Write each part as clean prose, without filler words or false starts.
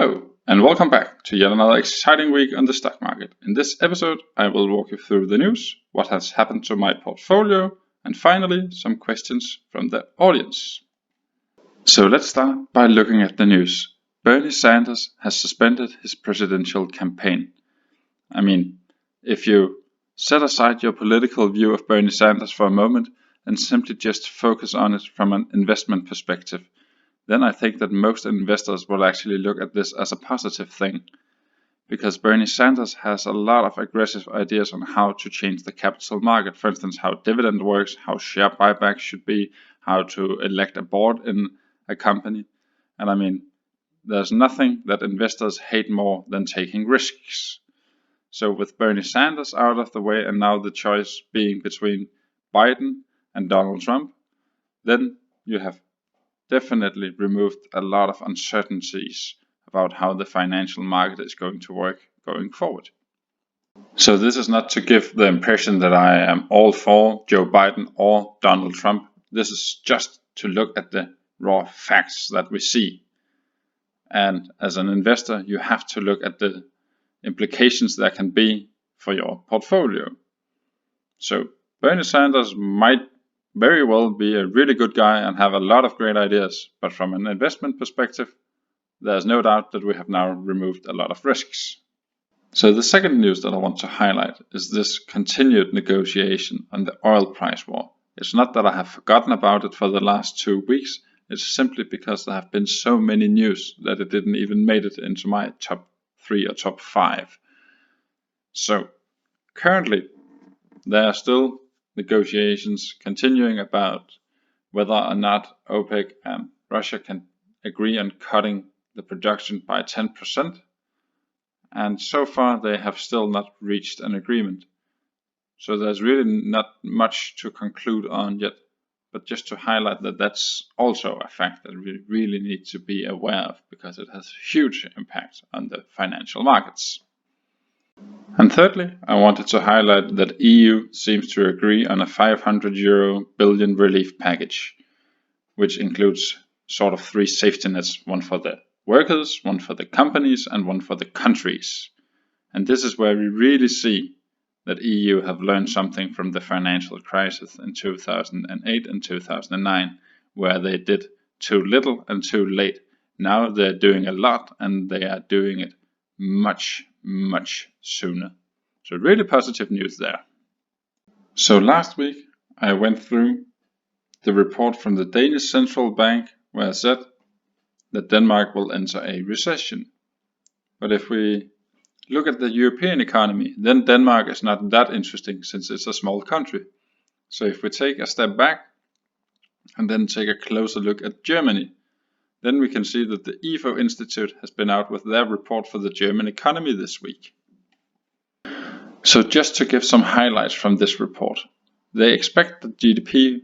Hello, and welcome back to yet another exciting week on the stock market. In this episode, I will walk you through the news, what has happened to my portfolio, and finally, some questions from the audience. So let's start by looking at the news. Bernie Sanders has suspended his presidential campaign. I mean, if you set aside your political view of Bernie Sanders for a moment and simply just focus on it from an investment perspective, then I think that most investors will actually look at this as a positive thing, because Bernie Sanders has a lot of aggressive ideas on how to change the capital market. For instance, how dividend works, how share buyback should be, how to elect a board in a company. And I mean, there's nothing that investors hate more than taking risks. So with Bernie Sanders out of the way and now the choice being between Biden and Donald Trump, then you have definitely removed a lot of uncertainties about how the financial market is going to work going forward. So this is not to give the impression that I am all for Joe Biden or Donald Trump. This is just to look at the raw facts that we see. And as an investor, you have to look at the implications there can be for your portfolio. So Bernie Sanders might very well be a really good guy and have a lot of great ideas, but from an investment perspective, there's no doubt that we have now removed a lot of risks. So the second news that I want to highlight is this continued negotiation on the oil price war. It's not that I have forgotten about it for the last 2 weeks, it's simply because there have been so many news that it didn't even make it into my top 3 or top 5. So currently there are still negotiations continuing about whether or not OPEC and Russia can agree on cutting the production by 10%, and so far they have still not reached an agreement. So there's really not much to conclude on yet, but just to highlight that that's also a fact that we really need to be aware of, because it has huge impact on the financial markets. And thirdly, I wanted to highlight that EU seems to agree on a €500 billion relief package, which includes sort of 3 safety nets, one for the workers, one for the companies, and one for the countries. And this is where we really see that EU have learned something from the financial crisis in 2008 and 2009, where they did too little and too late. Now they're doing a lot, and they are doing it much sooner. So really positive news there. So last week I went through the report from the Danish Central Bank, where it said that Denmark will enter a recession. But if we look at the European economy, then Denmark is not that interesting, since it's a small country. So if we take a step back and then take a closer look at Germany, then we can see that the IFO Institute has been out with their report for the German economy this week. So just to give some highlights from this report, they expect that GDP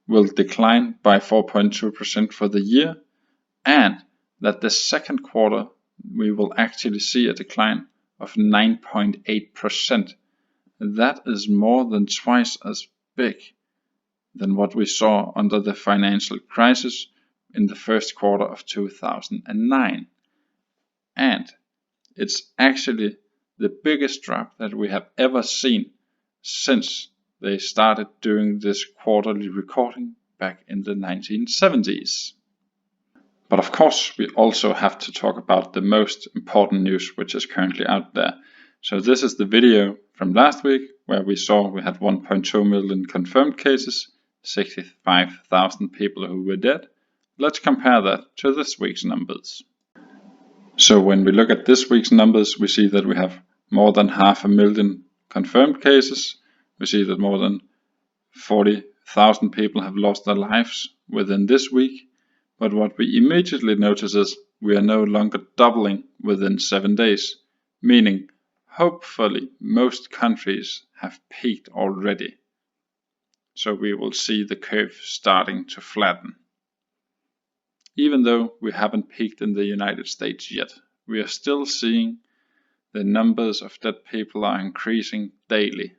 will decline by 4.2% for the year, and that the second quarter we will actually see a decline of 9.8%. That is more than twice as big than what we saw under the financial crisis in the first quarter of 2009. And it's actually the biggest drop that we have ever seen since they started doing this quarterly recording back in the 1970s. But of course, we also have to talk about the most important news which is currently out there. So this is the video from last week, where we saw we had 1.2 million confirmed cases, 65,000 people who were dead. Let's compare that to this week's numbers. So when we look at this week's numbers, we see that we have more than 500,000 confirmed cases. We see that more than 40,000 people have lost their lives within this week. But what we immediately notice is we are no longer doubling within 7 days, meaning hopefully most countries have peaked already. So we will see the curve starting to flatten. Even though we haven't peaked in the United States yet, we are still seeing the numbers of dead people are increasing daily.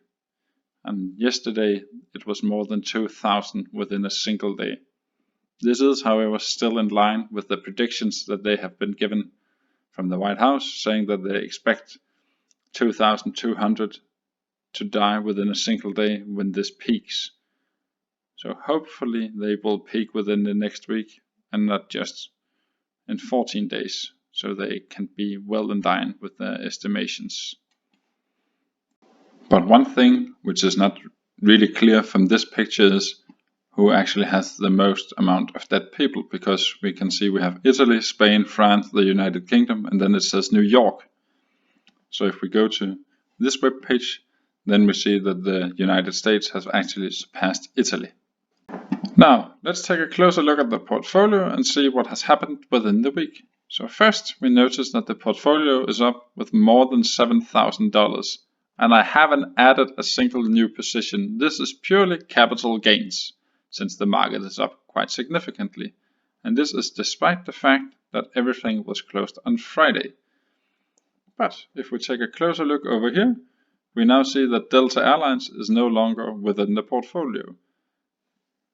And yesterday it was more than 2,000 within a single day. This is, however, still in line with the predictions that they have been given from the White House saying that they expect 2,200 to die within a single day when this peaks. So hopefully they will peak within the next week and not just in 14 days, so they can be well in line with their estimations. But one thing which is not really clear from this picture is who actually has the most amount of dead people, because we can see we have Italy, Spain, France, the United Kingdom, and then it says New York. So if we go to this web page, then we see that the United States has actually surpassed Italy. Now, let's take a closer look at the portfolio and see what has happened within the week. So first, we notice that the portfolio is up with more than $7,000, and I haven't added a single new position. This is purely capital gains, since the market is up quite significantly, and this is despite the fact that everything was closed on Friday. But if we take a closer look over here, we now see that Delta Airlines is no longer within the portfolio.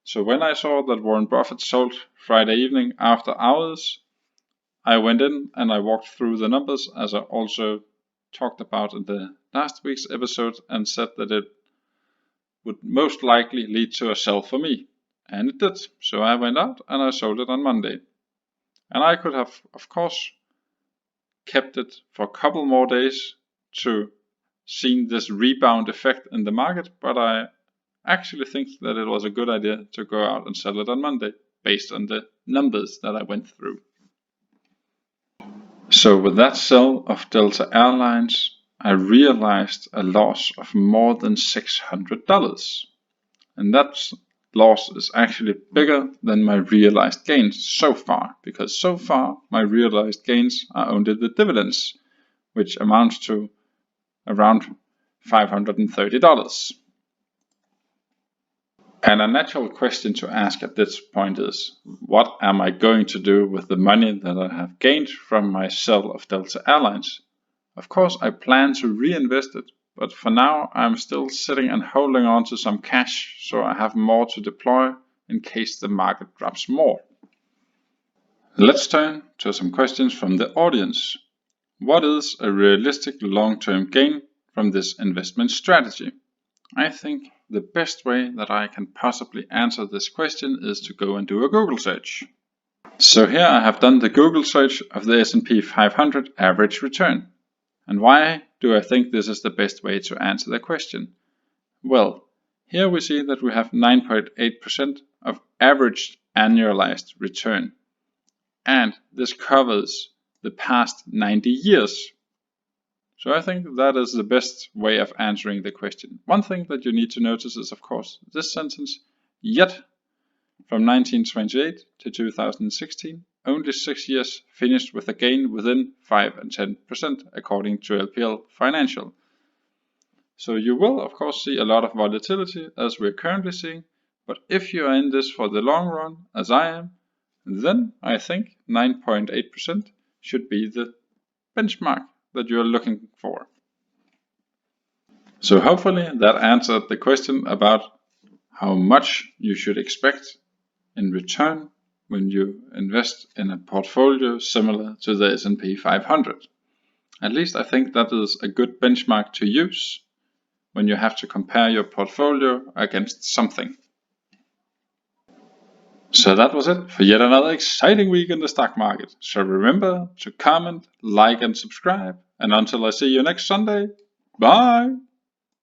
So when I saw that Warren Buffett sold Friday evening after hours, I went in and I walked through the numbers, as I also talked about in the last week's episode, and said that it would most likely lead to a sell for me. And it did. So I went out and I sold it on Monday. And I could have, of course, kept it for a couple more days to see this rebound effect in the market, but I actually think that it was a good idea to go out and sell it on Monday based on the numbers that I went through. So with that sell of Delta Airlines, I realized a loss of more than $600. And that loss is actually bigger than my realized gains so far, because so far my realized gains are only the dividends, which amounts to around $530. And a natural question to ask at this point is, what am I going to do with the money that I have gained from my sell of Delta Airlines? Of course, I plan to reinvest it, but for now I'm still sitting and holding on to some cash, so I have more to deploy in case the market drops more. Let's turn to some questions from the audience. What is a realistic long-term gain from this investment strategy? I think the best way that I can possibly answer this question is to go and do a Google search. So here I have done the Google search of the S&P 500 average return. And why do I think this is the best way to answer the question? Well, here we see that we have 9.8% of average annualized return. And this covers the past 90 years. So I think that is the best way of answering the question. One thing that you need to notice is, of course, this sentence, yet from 1928 to 2016, only 6 years finished with a gain within 5 and 10% according to LPL Financial. So you will, of course, see a lot of volatility as we're currently seeing, but if you are in this for the long run, as I am, then I think 9.8% should be the benchmark that you're looking for. So hopefully that answered the question about how much you should expect in return when you invest in a portfolio similar to the S&P 500. At least I think that is a good benchmark to use when you have to compare your portfolio against something. So that was it for yet another exciting week in the stock market. So remember to comment, like and subscribe. And until I see you next Sunday, bye!